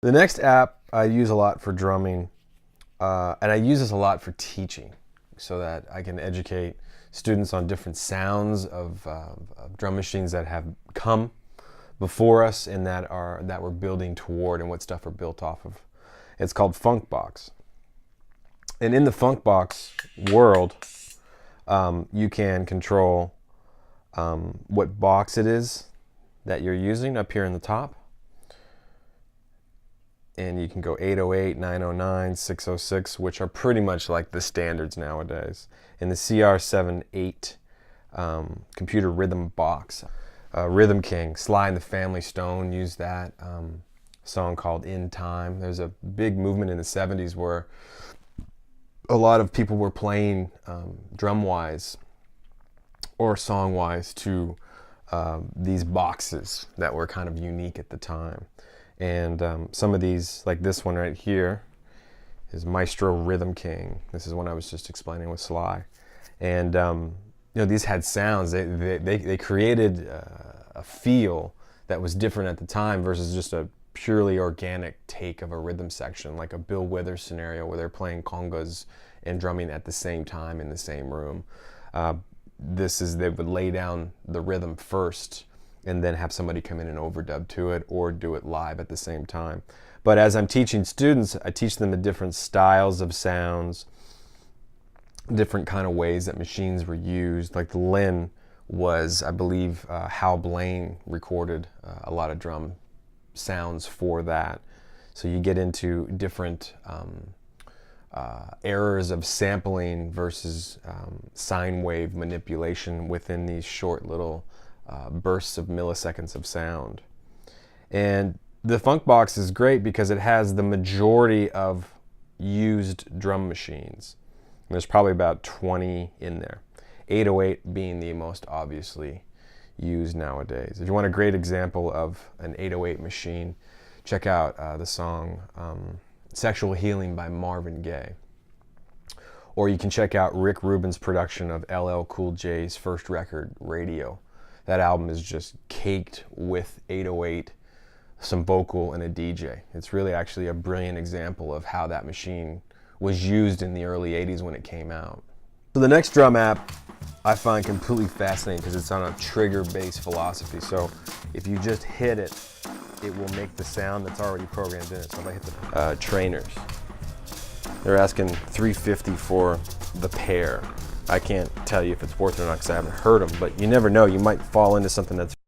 The next app I use a lot for drumming, and I use this a lot for teaching, so that I can educate students on different sounds of drum machines that have come before us and that we're building toward, and what stuff we're built off of. It's called Funkbox. And in the Funkbox world, you can control what box it is that you're using up here in the top. And you can go 808, 909, 606, which are pretty much like the standards nowadays. In the CR78 computer rhythm box, Rhythm King, Sly and the Family Stone used that song called In Time. There's a big movement in the 70s where a lot of people were playing drum-wise or song-wise to these boxes that were kind of unique at the time. And some of these, like this one right here, is Maestro Rhythm King. This is one I was just explaining with Sly. And you know, these had sounds. They created a feel that was different at the time versus just a purely organic take of a rhythm section, like a Bill Withers scenario where they're playing congas and drumming at the same time in the same room. They would lay down the rhythm first and then have somebody come in and overdub to it or do it live at the same time. But as I'm teaching students, I teach them the different styles of sounds, different kind of ways that machines were used. Like the Lin was, I believe, Hal Blaine recorded a lot of drum sounds for that. So you get into different errors of sampling versus sine wave manipulation within these short little bursts of milliseconds of sound. And the Funkbox is great because it has the majority of used drum machines. And there's probably about 20 in there. 808 being the most obviously used nowadays. If you want a great example of an 808 machine, check out the song Sexual Healing by Marvin Gaye. Or you can check out Rick Rubin's production of LL Cool J's first record, Radio. That album is just caked with 808, some vocal, and a DJ. It's really actually a brilliant example of how that machine was used in the early 80s when it came out. So the next drum app I find completely fascinating because it's on a trigger-based philosophy. So if you just hit it, it will make the sound that's already programmed in it. So if I hit the trainers, they're asking $350 for the pair. I can't tell you if it's worth it or not because I haven't heard them, but you never know. You might fall into something that's